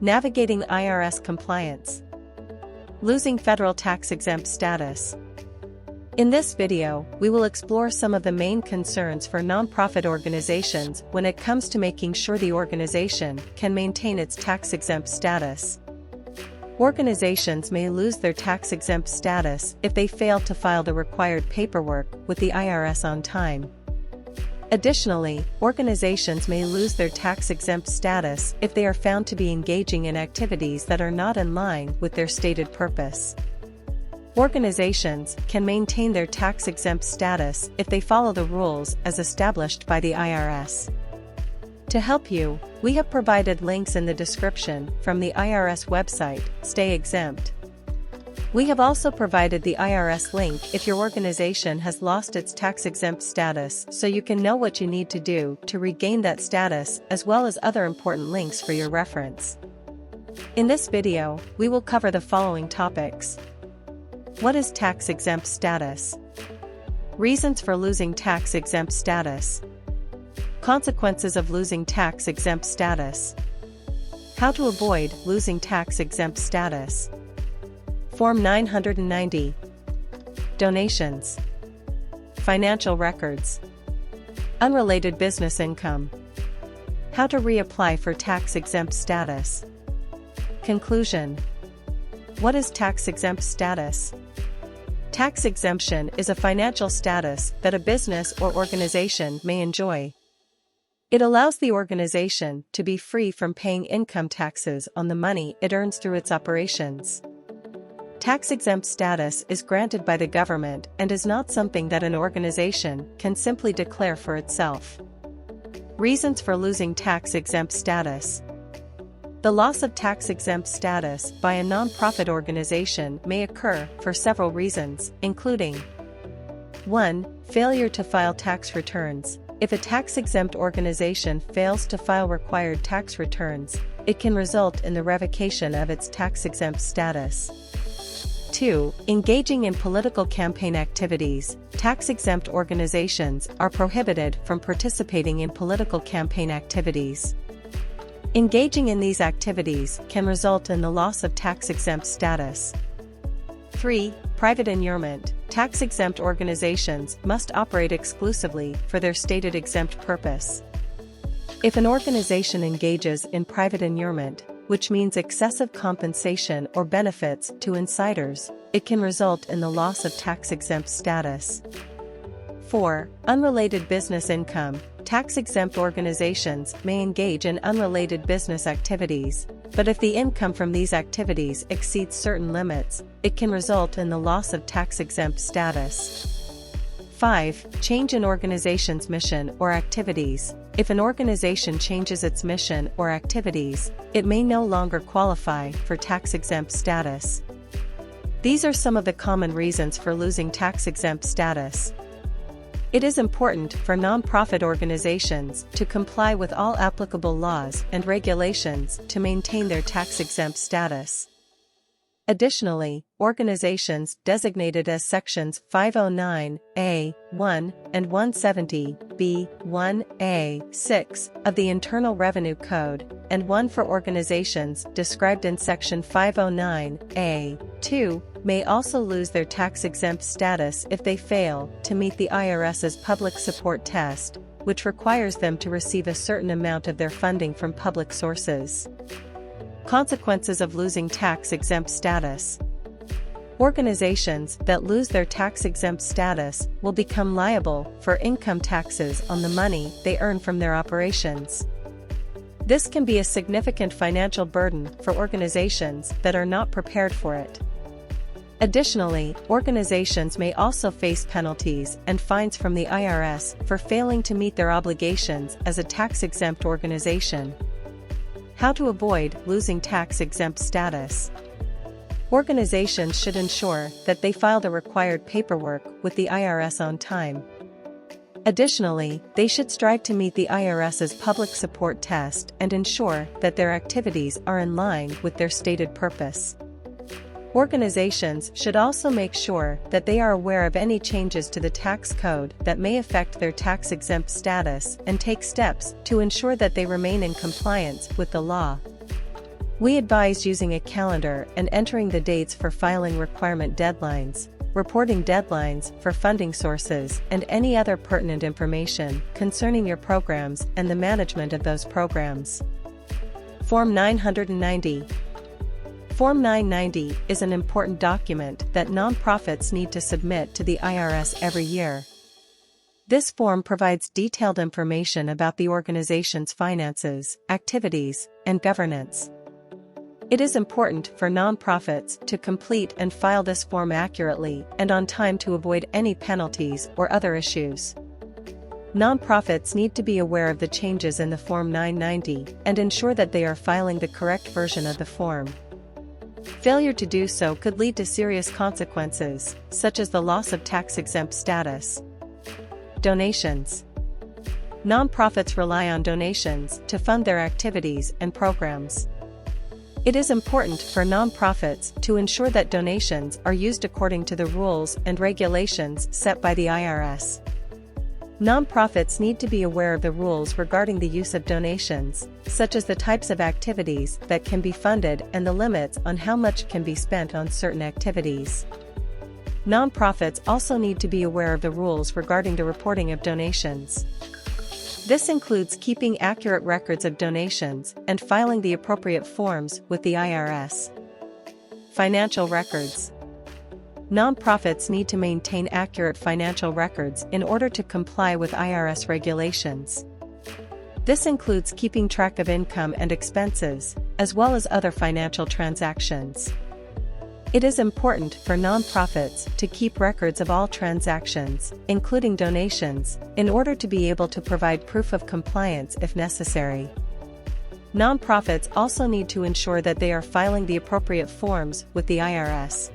Navigating IRS compliance. Losing federal tax-exempt status. In this video, we will explore some of the main concerns for nonprofit organizations when it comes to making sure the organization can maintain its tax-exempt status. Organizations may lose their tax-exempt status if they fail to file the required paperwork with the IRS on time. Additionally, organizations may lose their tax-exempt status if they are found to be engaging in activities that are not in line with their stated purpose. Organizations can maintain their tax-exempt status if they follow the rules as established by the IRS. To help you, we have provided links in the description from the IRS website, Stay Exempt. We have also provided the IRS link if your organization has lost its tax-exempt status, so you can know what you need to do to regain that status, as well as other important links for your reference. In this video, we will cover the following topics. What is tax-exempt status? Reasons for losing tax-exempt status. Consequences of losing tax-exempt status. How to avoid losing tax-exempt status. Form 990. Donations. Financial records. Unrelated business income. How to reapply for tax-exempt status. Conclusion. What is tax-exempt status? Tax exemption is a financial status that a business or organization may enjoy. It allows the organization to be free from paying income taxes on the money it earns through its operations. Tax-exempt status is granted by the government and is not something that an organization can simply declare for itself. Reasons for losing tax-exempt status. The loss of tax-exempt status by a nonprofit organization may occur for several reasons, including 1. Failure to file tax returns. If a tax-exempt organization fails to file required tax returns, it can result in the revocation of its tax-exempt status. 2. Engaging in political campaign activities. Tax-exempt organizations are prohibited from participating in political campaign activities. Engaging in these activities can result in the loss of tax-exempt status. 3. Private inurement. Tax-exempt organizations must operate exclusively for their stated exempt purpose. If an organization engages in private inurement, which means excessive compensation or benefits to insiders, it can result in the loss of tax-exempt status. 4. Unrelated business income. Tax-exempt organizations may engage in unrelated business activities, but if the income from these activities exceeds certain limits, it can result in the loss of tax-exempt status. 5. Change in organization's mission or activities. If an organization changes its mission or activities, it may no longer qualify for tax-exempt status. These are some of the common reasons for losing tax-exempt status. It is important for nonprofit organizations to comply with all applicable laws and regulations to maintain their tax-exempt status. Additionally, organizations designated as Sections 509A(1) and 170(b)(1)(a)(6) of the Internal Revenue Code, and 1 for organizations described in Section 509A(2) may also lose their tax-exempt status if they fail to meet the IRS's public support test, which requires them to receive a certain amount of their funding from public sources. Consequences of losing tax-exempt status. Organizations that lose their tax-exempt status will become liable for income taxes on the money they earn from their operations. This can be a significant financial burden for organizations that are not prepared for it. Additionally, organizations may also face penalties and fines from the IRS for failing to meet their obligations as a tax-exempt organization. How to avoid losing tax-exempt status. Organizations should ensure that they file the required paperwork with the IRS on time. Additionally, they should strive to meet the IRS's public support test and ensure that their activities are in line with their stated purpose. Organizations should also make sure that they are aware of any changes to the tax code that may affect their tax-exempt status and take steps to ensure that they remain in compliance with the law. We advise using a calendar and entering the dates for filing requirement deadlines, reporting deadlines for funding sources, and any other pertinent information concerning your programs and the management of those programs. Form 990. Form 990 is an important document that nonprofits need to submit to the IRS every year. This form provides detailed information about the organization's finances, activities, and governance. It is important for nonprofits to complete and file this form accurately and on time to avoid any penalties or other issues. Nonprofits need to be aware of the changes in the Form 990 and ensure that they are filing the correct version of the form. Failure to do so could lead to serious consequences, such as the loss of tax-exempt status. Donations. Nonprofits rely on donations to fund their activities and programs. It is important for nonprofits to ensure that donations are used according to the rules and regulations set by the IRS. Nonprofits need to be aware of the rules regarding the use of donations, such as the types of activities that can be funded and the limits on how much can be spent on certain activities. Nonprofits also need to be aware of the rules regarding the reporting of donations. This includes keeping accurate records of donations and filing the appropriate forms with the IRS. Financial records. Nonprofits need to maintain accurate financial records in order to comply with IRS regulations. This includes keeping track of income and expenses, as well as other financial transactions. It is important for nonprofits to keep records of all transactions, including donations, in order to be able to provide proof of compliance if necessary. Nonprofits also need to ensure that they are filing the appropriate forms with the IRS.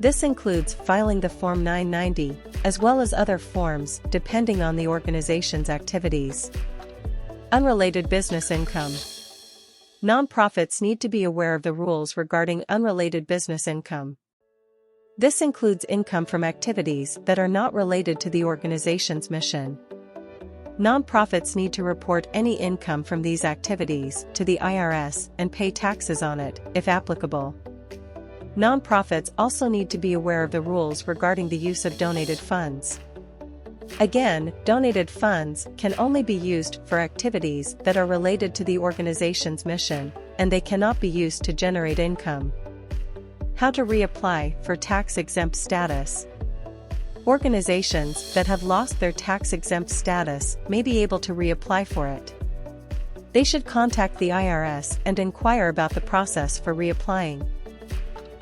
This includes filing the Form 990, as well as other forms, depending on the organization's activities. Unrelated business income. Nonprofits need to be aware of the rules regarding unrelated business income. This includes income from activities that are not related to the organization's mission. Nonprofits need to report any income from these activities to the IRS and pay taxes on it, if applicable. Nonprofits also need to be aware of the rules regarding the use of donated funds. Again, donated funds can only be used for activities that are related to the organization's mission, and they cannot be used to generate income. How to reapply for tax-exempt status. Organizations that have lost their tax-exempt status may be able to reapply for it. They should contact the IRS and inquire about the process for reapplying.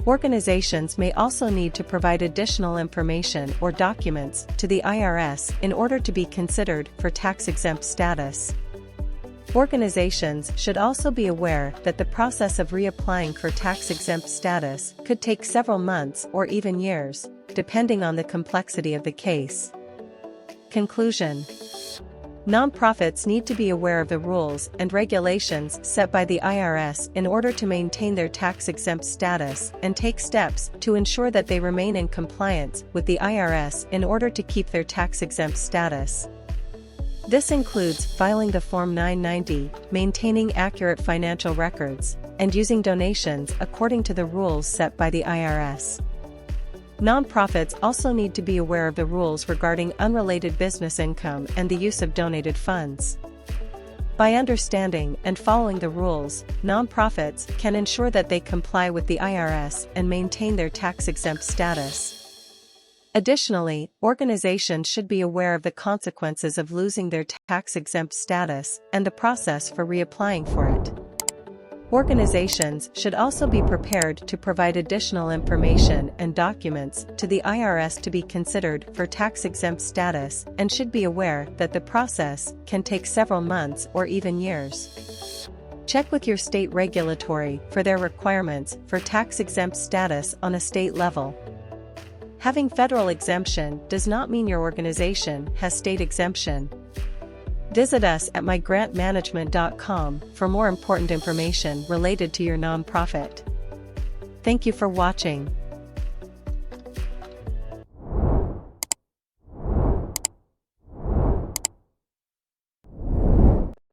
Organizations may also need to provide additional information or documents to the IRS in order to be considered for tax-exempt status. Organizations should also be aware that the process of reapplying for tax-exempt status could take several months or even years, depending on the complexity of the case. Conclusion. Nonprofits need to be aware of the rules and regulations set by the IRS in order to maintain their tax-exempt status and take steps to ensure that they remain in compliance with the IRS in order to keep their tax-exempt status. This includes filing the Form 990, maintaining accurate financial records, and using donations according to the rules set by the IRS. Nonprofits also need to be aware of the rules regarding unrelated business income and the use of donated funds. By understanding and following the rules, nonprofits can ensure that they comply with the IRS and maintain their tax-exempt status. Additionally, organizations should be aware of the consequences of losing their tax-exempt status and the process for reapplying for it. Organizations should also be prepared to provide additional information and documents to the IRS to be considered for tax-exempt status and should be aware that the process can take several months or even years. Check with your state regulatory for their requirements for tax-exempt status on a state level. Having federal exemption does not mean your organization has state exemption. Visit us at mygrantmanagement.com for more important information related to your nonprofit. Thank you for watching.